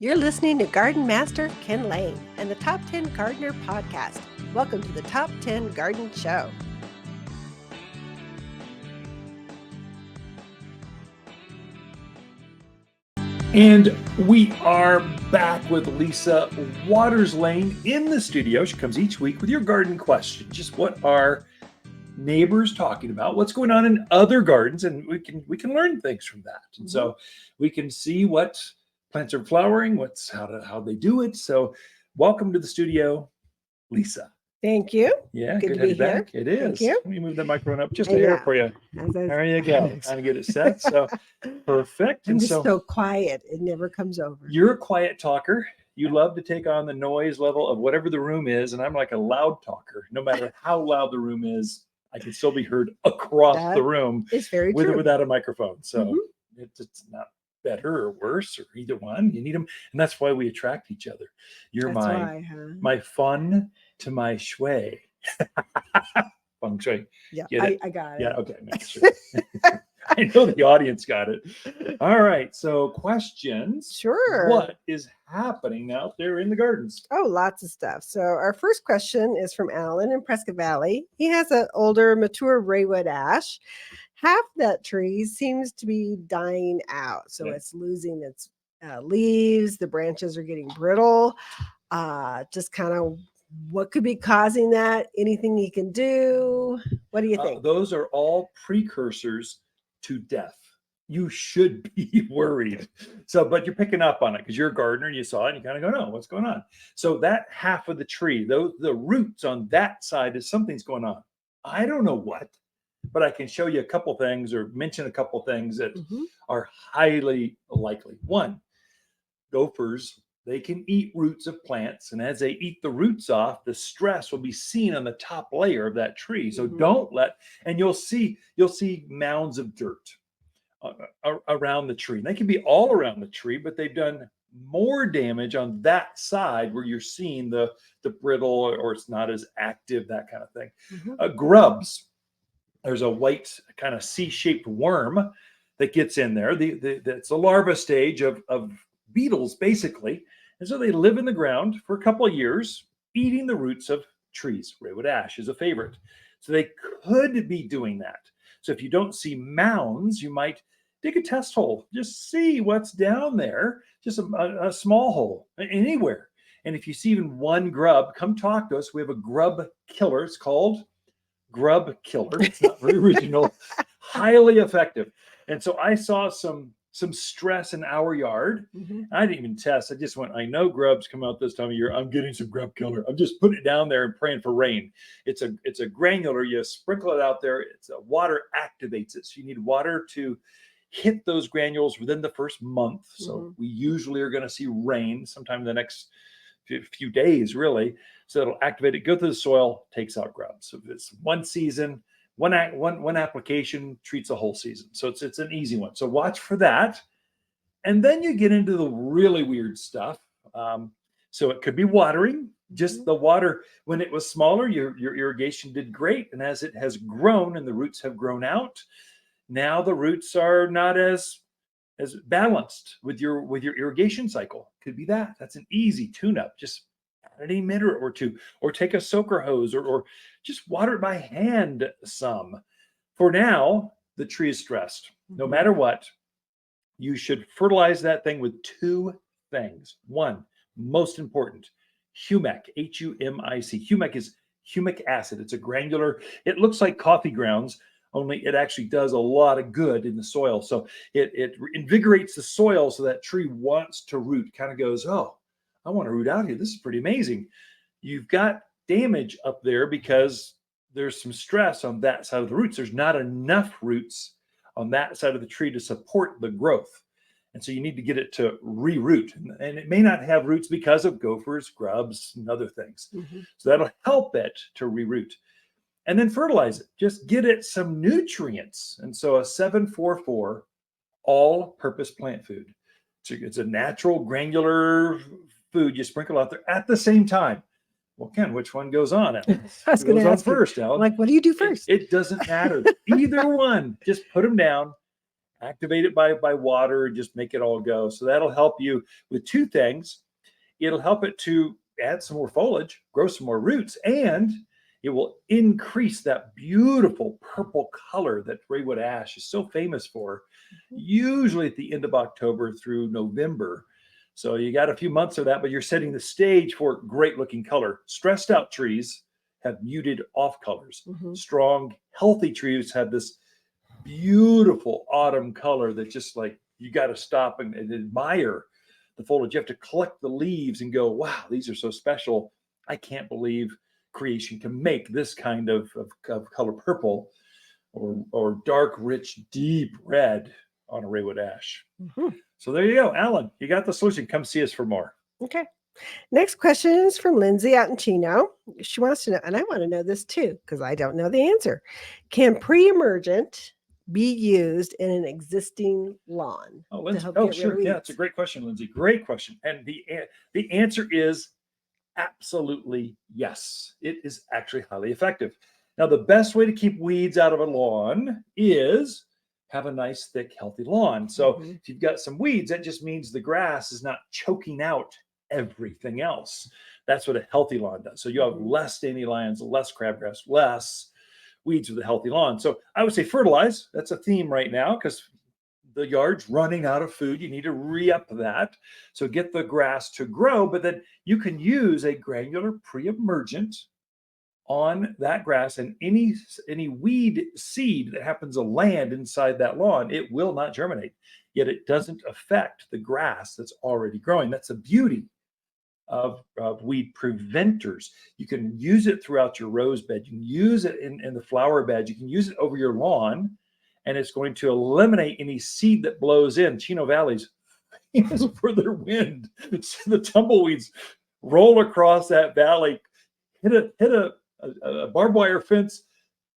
You're listening to Garden Master Ken Lain and the Top 10 Gardener Podcast. Welcome to the Top 10 Garden Show. And we are back with Lisa Waters Lane in the studio. She comes each week with your garden question. Just what are neighbors talking about? What's going on in other gardens? And we can learn things from that. And so we can see what plants are flowering, how they do it. So welcome to the studio, Lisa. Thank you. Yeah, good to to have be you back. here. It is. Thank you. Let me move the microphone up just a hair for you. There you go. Kind of get it set. So perfect. I'm And just so quiet. It never comes over. You're a quiet talker. You love to take on the noise level of whatever the room is. And I'm like a loud talker. No matter how loud the room is, I can still be heard across the room. It's very with true. or without a microphone. So it's not better or worse or either one. You need them. And that's why we attract each other. You're my fun to my shui. Feng shui. Yeah, I got it. Yeah, okay. Sure. I know the audience got it. All right. So questions. Sure. What is happening out there in the gardens? Oh, lots of stuff. So our first question is from Alan in Prescott Valley. He has an older, mature Raywood ash. Half that tree seems to be dying out. So it's losing its leaves. The branches are getting brittle. Just kind of what could be causing that? Anything you can do? What do you think? Those are all precursors to death. You should be worried. So, but you're picking up on it because you're a gardener and you saw it and you kind of go, no, what's going on? So that half of the tree, the roots on that side is something's going on. I don't know what, but I can show you a couple things or mention a couple things that are highly likely. One, gophers, they can eat roots of plants, and as they eat the roots off, the stress will be seen on the top layer of that tree. So don't let, and you'll see mounds of dirt around the tree. And they can be all around the tree, but they've done more damage on that side where you're seeing the brittle or it's not as active, that kind of thing. Grubs, there's a white kind of C-shaped worm that gets in there. It's a larva stage of beetles, basically. And so they live in the ground for a couple of years, eating the roots of trees. Raywood ash is a favorite. So they could be doing that. So if you don't see mounds, you might dig a test hole. Just see what's down there. Just a small hole, anywhere. And if you see even one grub, come talk to us. We have a grub killer. It's called Grub Killer. It's not very original. Highly effective. And so I saw some stress in our yard. I didn't even test. I just went, I know grubs come out this time of year. I'm getting some grub killer. I'm just putting it down there and praying for rain. It's a granular. You sprinkle it out there. Water activates it. So you need water to hit those granules within the first month. So we usually are going to see rain sometime in the next few days, really. So it'll activate it, go through the soil, takes out grubs. So if it's one season, one application treats a whole season. So it's an easy one. So watch for that. And then you get into the really weird stuff. So it could be watering. Just the water, when it was smaller, your irrigation did great. And as it has grown and the roots have grown out, now the roots are not as balanced with your irrigation cycle. Could be that. That's an easy tune-up. Just add an emitter or two, or take a soaker hose, or just water it by hand some. For now, the tree is stressed. No matter what, you should fertilize that thing with two things. One, most important, humic, Humic. Humic is humic acid. It's a granular, it looks like coffee grounds, only it actually does a lot of good in the soil. So it invigorates the soil so that tree wants to root, kind of goes, oh, I want to root out here. This is pretty amazing. You've got damage up there because there's some stress on that side of the roots. There's not enough roots on that side of the tree to support the growth. And so you need to get it to re-root. And it may not have roots because of gophers, grubs, and other things. So that'll help it to re-root. And then fertilize it. Just get it some nutrients. And so a 744 all-purpose plant food. It's a natural granular food you sprinkle out there at the same time. Well, Ken, which one goes on? I was going to ask first, Alan. Like, what do you do first? It doesn't matter. Either one. Just put them down activate it by water and just make it all go. So that'll help you with two things. It'll help it to add some more foliage, grow some more roots, and it will increase that beautiful purple color that raywood ash is so famous for, usually at the end of October through November. So you got a few months of that, but you're setting the stage for great looking color. Stressed out trees have muted off colors. Strong, healthy trees have this beautiful autumn color that just like you got to stop and admire the foliage. You have to collect the leaves and go, wow, these are so special. I can't believe creation can make this kind of color purple or dark, rich, deep red on a raywood ash. So there you go, Alan. You got the solution. Come see us for more. Okay. Next question is from Lindsay out in Chino. She wants to know, and I want to know this too, because I don't know the answer. Can pre-emergent be used in an existing lawn? Oh, Lindsay. Sure. Yeah, it's a great question, Lindsay. Great question. And the answer is absolutely yes. It is actually highly effective. Now, the best way to keep weeds out of a lawn is have a nice, thick, healthy lawn. So if you've got some weeds, that just means the grass is not choking out everything else. That's what a healthy lawn does. So you have less dandelions, less crabgrass, less weeds with a healthy lawn. So I would say fertilize. That's a theme right now because the yard's running out of food. You need to re-up that. So get the grass to grow, but then you can use a granular pre-emergent on that grass, and any weed seed that happens to land inside that lawn, it will not germinate. Yet it doesn't affect the grass that's already growing. That's the beauty of weed preventers. You can use it throughout your rose bed. You can use it in the flower bed. You can use it over your lawn, and it's going to eliminate any seed that blows in. Chino Valley's famous for their wind. The tumbleweeds roll across that valley, hit a barbed wire fence.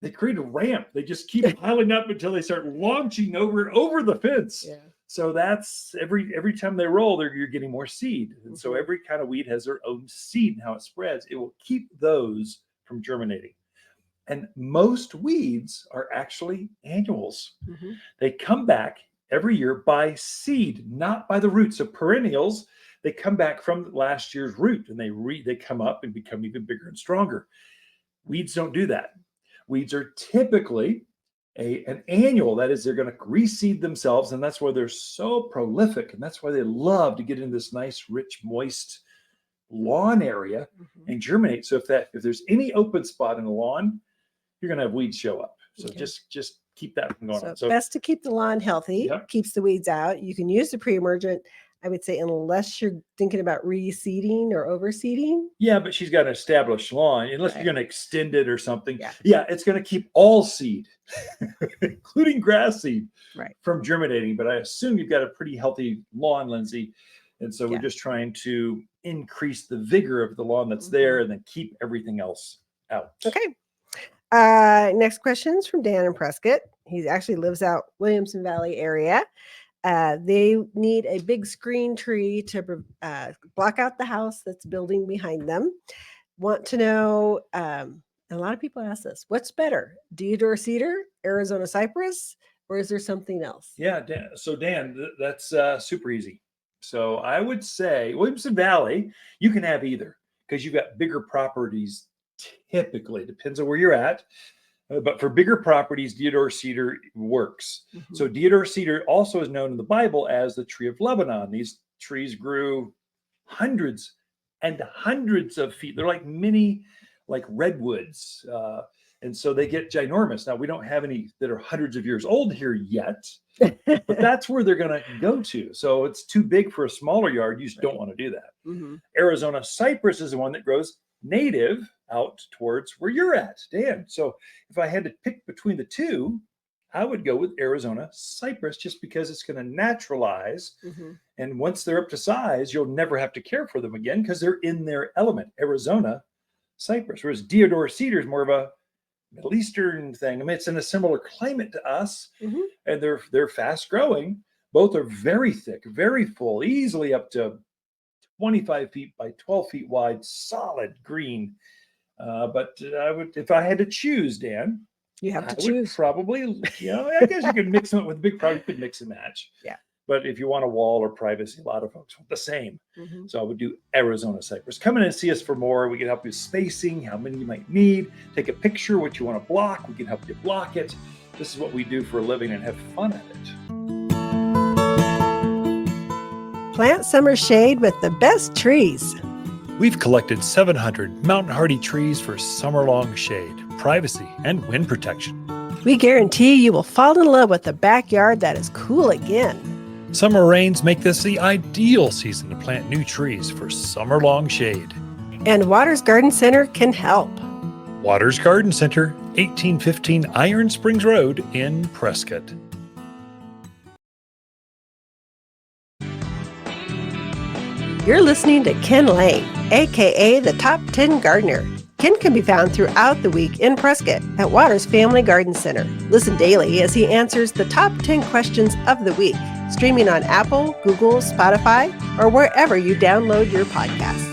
They create a ramp. They just keep piling up until they start launching over the fence. Yeah. So that's every time they roll, you're getting more seed. And so every kind of weed has their own seed and how it spreads. It will keep those from germinating. And most weeds are actually annuals. They come back every year by seed, not by the roots. So perennials, they come back from last year's root, and they come up and become even bigger and stronger. Weeds don't do that. Weeds are typically an annual. That is, they're going to reseed themselves, and that's why they're so prolific, and that's why they love to get in this nice, rich, moist lawn area and germinate. So if there's any open spot in the lawn, you're going to have weeds show up. So just keep that from going on. So best to keep the lawn healthy, keeps the weeds out. You can use the pre-emergent, I would say, unless you're thinking about reseeding or overseeding. Yeah, but she's got an established lawn. Unless you're going to extend it or something. Yeah, it's going to keep all seed, including grass seed, from germinating. But I assume you've got a pretty healthy lawn, Lindsay. And so we're just trying to increase the vigor of the lawn that's there and then keep everything else out. Okay. Next question is from Dan in Prescott. He actually lives out Williamson Valley area. They need a big screen tree to block out the house that's building behind them. Want to know, and a lot of people ask this, what's better, Deodar Cedar, Arizona Cypress, or is there something else? Yeah, Dan, so Dan, that's super easy. So I would say Williamson Valley, you can have either because you've got bigger properties typically. Depends on where you're at. But for bigger properties, Deodar Cedar works. So Deodar Cedar also is known in the Bible as the tree of Lebanon. These trees grew hundreds and hundreds of feet. They're like mini, like redwoods. And so they get ginormous. Now, we don't have any that are hundreds of years old here yet, but that's where they're going to go to. So it's too big for a smaller yard. You just don't want to do that. Arizona Cypress is the one that grows native out towards where you're at, Dan. So if I had to pick between the two, I would go with Arizona Cypress just because it's going to naturalize. And once they're up to size, you'll never have to care for them again because they're in their element. Arizona Cypress, whereas Deodar Cedar is more of a Middle Eastern thing. I mean, it's in a similar climate to us, and they're fast growing. Both are very thick, very full, easily up to 25 feet by 12 feet wide, solid green. But I would, if I had to choose, Dan, You have to I would choose. probably, I guess you could mix them with big product, could mix and match. Yeah. But if you want a wall or privacy, a lot of folks want the same. Mhm. So I would do Arizona Cypress. Come in and see us for more. We can help you with spacing, how many you might need. Take a picture, what you want to block. We can help you block it. This is what we do for a living and have fun at it. Plant summer shade with the best trees. We've collected 700 mountain hardy trees for summer-long shade, privacy, and wind protection. We guarantee you will fall in love with a backyard that is cool again. Summer rains make this the ideal season to plant new trees for summer-long shade. And Waters Garden Center can help. Waters Garden Center, 1815 Iron Springs Road in Prescott. You're listening to Ken Lain, aka the Top 10 Gardener. Ken can be found throughout the week in Prescott at Waters Family Garden Center. Listen daily as he answers the top 10 questions of the week, streaming on Apple, Google, Spotify, or wherever you download your podcasts.